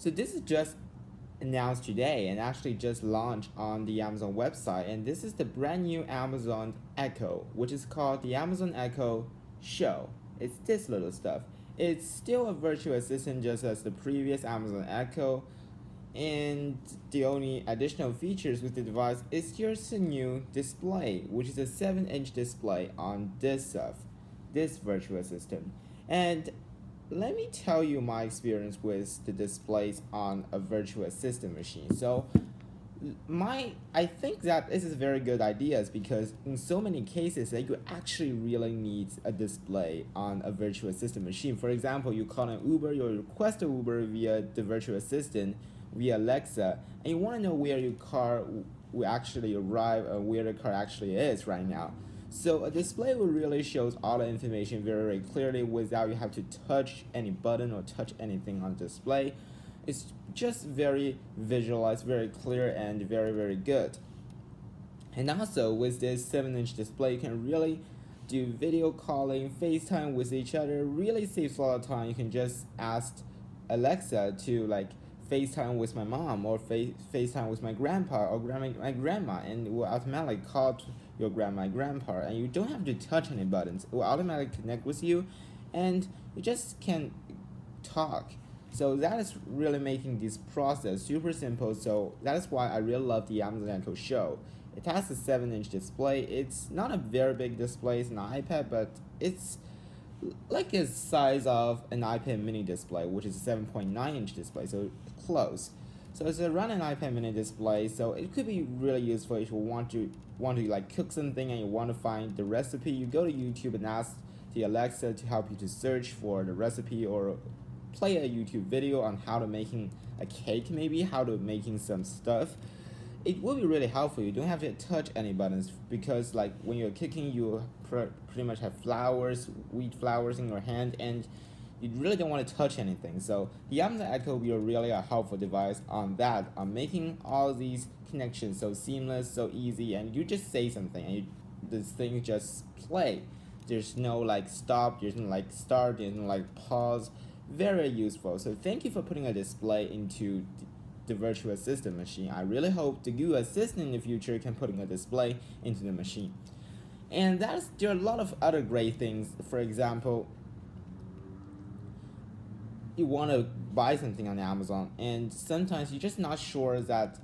So this is just announced today and actually just launched on the Amazon website. And this is the brand new Amazon Echo, which is called the Amazon Echo Show. It's this little stuff. It's still a virtual assistant just as the previous Amazon Echo. And the only additional features with the device is just a new display, which is a 7-inch display on this stuff, this virtual assistant. And let me tell you my experience with the displays on a virtual assistant machine. So I think that this is very good ideas because in so many cases that you actually really need a display on a virtual assistant machine. For example, you call an Uber, you request an Uber via the virtual assistant via Alexa, and you want to know where your car will actually arrive and where the car actually is right now. So a display will really shows all the information very, very clearly without you have to touch any button or touch anything on display. It's just very visualized, very clear, and very, very good. And also with this 7-inch display, you can really do video calling, FaceTime with each other. Really saves a lot of time. You can just ask Alexa to like FaceTime with my mom or FaceTime with my grandpa or my grandma, and it will automatically call to your grandma and grandpa, and you don't have to touch any buttons. It will automatically connect with you, and you just can talk. So that is really making this process super simple. So that is why I really love the Amazon Echo Show. It has a 7-inch display. It's not a very big display. It's an iPad, but it's like the size of an iPad mini display, which is a 7.9-inch display, so close. So it's around an iPad mini display, so it could be really useful if you want to like cook something and you want to find the recipe. You go to YouTube and ask the Alexa to help you to search for the recipe or play a YouTube video on how to making a cake, maybe how to making some stuff. It will be really helpful. You don't have to touch any buttons because like when you're cooking, you pretty much have wheat flours in your hand, and you really don't want to touch anything. So the Amazon Echo will be really a helpful device on that, on making all these connections so seamless, so easy, and you just say something and this thing just play. There's no like stop, there's no like start, there's no like pause. Very useful. So thank you for putting a display into the virtual assistant machine. I really hope the Google Assistant in the future can put a display into the machine. And there are a lot of other great things. For example, you want to buy something on Amazon, and sometimes you're just not sure that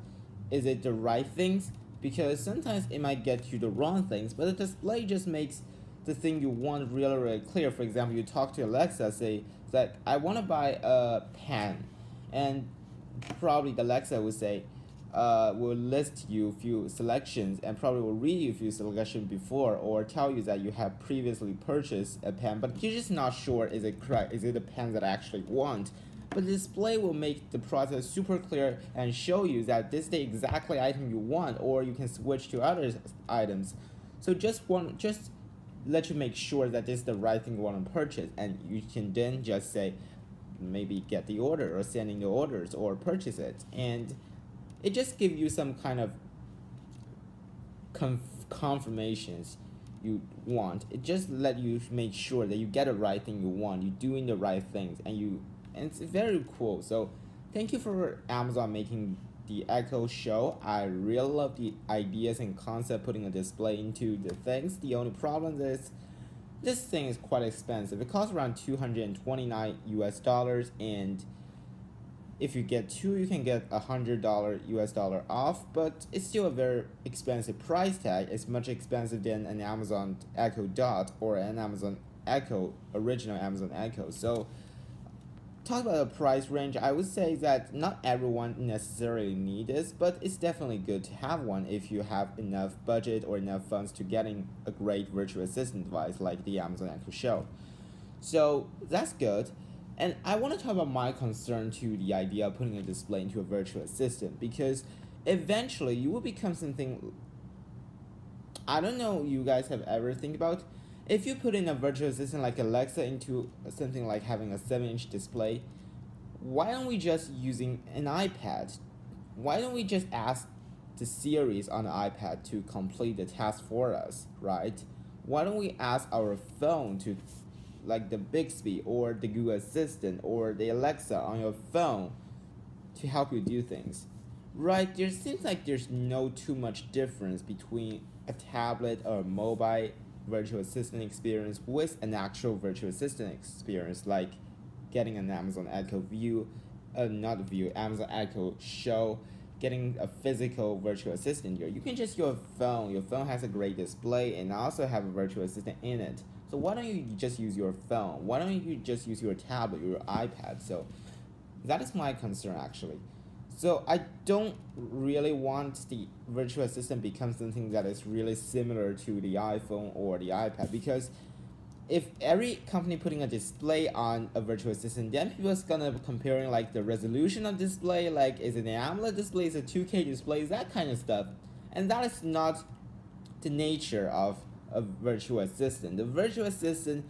is it the right things, because sometimes it might get you the wrong things, but the display just makes the thing you want really, really clear. For example, you talk to Alexa, say that I want to buy a pen, and probably the Alexa will say, will list you a few selections and probably will read you a few selections before, or tell you that you have previously purchased a pen, but you're just not sure is it correct, is it the pen that I actually want. But the display will make the process super clear and show you that this is the exactly item you want, or you can switch to other items. So just let you make sure that this is the right thing you want to purchase, and you can then just say maybe get the order or send in the orders or purchase it, and it just gives you some kind of confirmations you want. It just let you make sure that you get the right thing you want, you're doing the right things, and it's very cool. So thank you for Amazon making the Echo Show. I really love the ideas and concept putting a display into the things. The only problem is this thing is quite expensive. It costs around $229 US, and if you get two, you can get $100 US off, but it's still a very expensive price tag. It's much expensive than an Amazon Echo Dot or an Amazon Echo, original Amazon Echo. So talk about the price range, I would say that not everyone necessarily needs this, but it's definitely good to have one if you have enough budget or enough funds to getting a great virtual assistant device like the Amazon Echo Show. So that's good. And I want to talk about my concern to the idea of putting a display into a virtual assistant, because eventually you will become something, I don't know you guys have ever think about, if you put in a virtual assistant like Alexa into something like having a 7-inch display, why don't we just using an iPad? Why don't we just ask the Siri on the iPad to complete the task for us, right? Why don't we ask our phone to, like the Bixby or the Google Assistant or the Alexa on your phone, to help you do things. Right, there seems like there's no too much difference between a tablet or mobile virtual assistant experience with an actual virtual assistant experience, like getting an Amazon Echo View, not View, Amazon Echo Show, getting a physical virtual assistant here. You can just use your phone. Your phone has a great display and also have a virtual assistant in it. So why don't you just use your phone? Why don't you just use your tablet, your iPad? So that is my concern actually. So I don't really want the virtual assistant become something that is really similar to the iPhone or the iPad, because if every company putting a display on a virtual assistant, then people is gonna comparing like the resolution of display, like is it an AMOLED display, is it 2K display, that kind of stuff, and that is not the nature of a virtual assistant. The virtual assistant,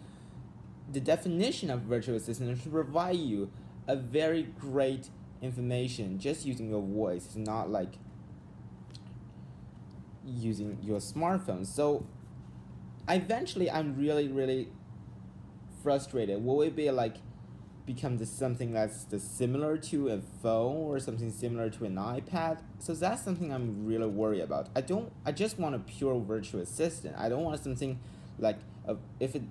the definition of virtual assistant is to provide you a very great information just using your voice. It's not like using your smartphone. So eventually I'm really frustrated. Will it be like become something that's similar to a phone or something similar to an iPad? So that's something I'm really worried about. I just want a pure virtual assistant. I don't want something like if it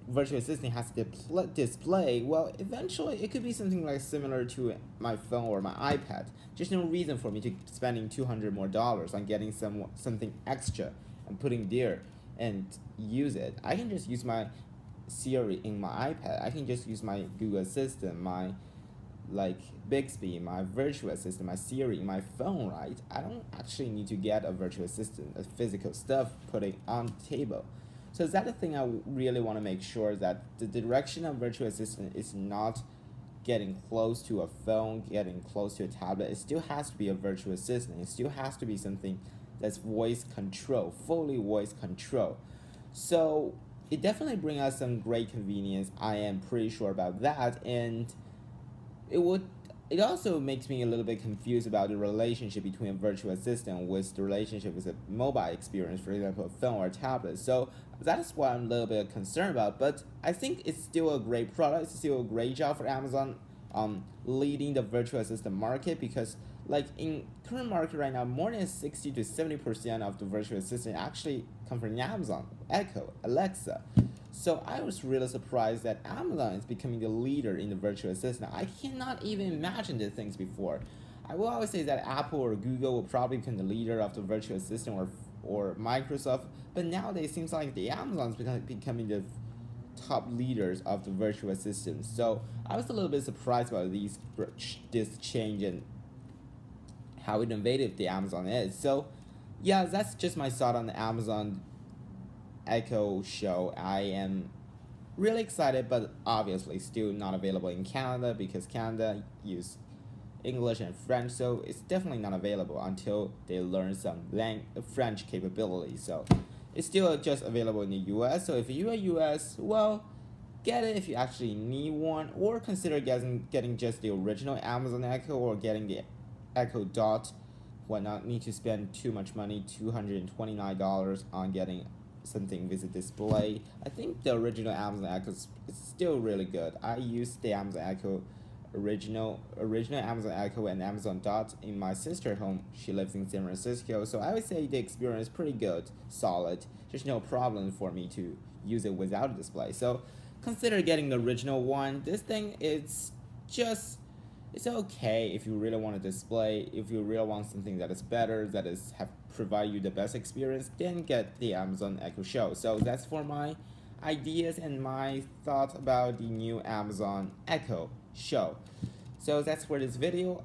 virtual assistant has to display, well, eventually it could be something like similar to my phone or my iPad. Just no reason for me to spending $200 more on getting something extra and putting there and use it. I can just use my Siri in my iPad. I can just use my Google Assistant, my like Bixby, my virtual assistant, my Siri, my phone, right? I don't actually need to get a virtual assistant, a physical stuff putting on the table. So is that the thing I really want to make sure that the direction of virtual assistant is not getting close to a phone, getting close to a tablet. It still has to be a virtual assistant. It still has to be something that's voice control, fully voice control. So it definitely brings us some great convenience. I am pretty sure about that, and it also makes me a little bit confused about the relationship between a virtual assistant with the relationship with a mobile experience, for example, a phone or a tablet. So that's what I'm a little bit concerned about. But I think it's still a great product. It's still a great job for Amazon leading the virtual assistant market, because like in current market right now, more than 60 to 70% of the virtual assistant actually come from Amazon, Echo, Alexa. So I was really surprised that Amazon is becoming the leader in the virtual assistant. I cannot even imagine these things before. I will always say that Apple or Google will probably become the leader of the virtual assistant, or Microsoft, but nowadays it seems like the Amazon's becoming the top leaders of the virtual assistant. So I was a little bit surprised about this change and how innovative the Amazon is. So yeah, that's just my thought on the Amazon Echo Show. I am really excited, but obviously still not available in Canada, because Canada use English and French, so it's definitely not available until they learn some French capability. So it's still just available in the US. So if you're a US, well, get it if you actually need one, or consider getting just the original Amazon Echo, or getting the Echo Dot. Will not need to spend too much money, $229 on getting something with a display. I think the original Amazon Echo is still really good. I used the Amazon Echo original Amazon Echo and Amazon Dot in my sister's home. She lives in San Francisco, so I would say the experience is pretty good, solid. There's no problem for me to use it without a display. So consider getting the original one. This thing is just, it's okay if you really want a display. If you really want something that is better, that is provide you the best experience, then get the Amazon Echo Show. So that's for my ideas and my thoughts about the new Amazon Echo Show. So that's for this video.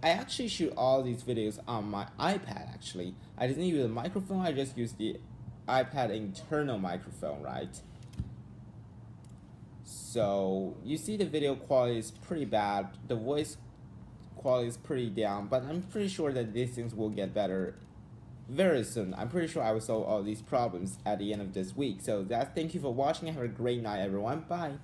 I actually shoot all these videos on my iPad actually. I didn't use a microphone, I just used the iPad internal microphone, right? So you see the video quality is pretty bad, the voice quality is pretty down, but I'm pretty sure that these things will get better very soon. I'm pretty sure I will solve all these problems at the end of this week. So thank you for watching. Have a great night, everyone. Bye.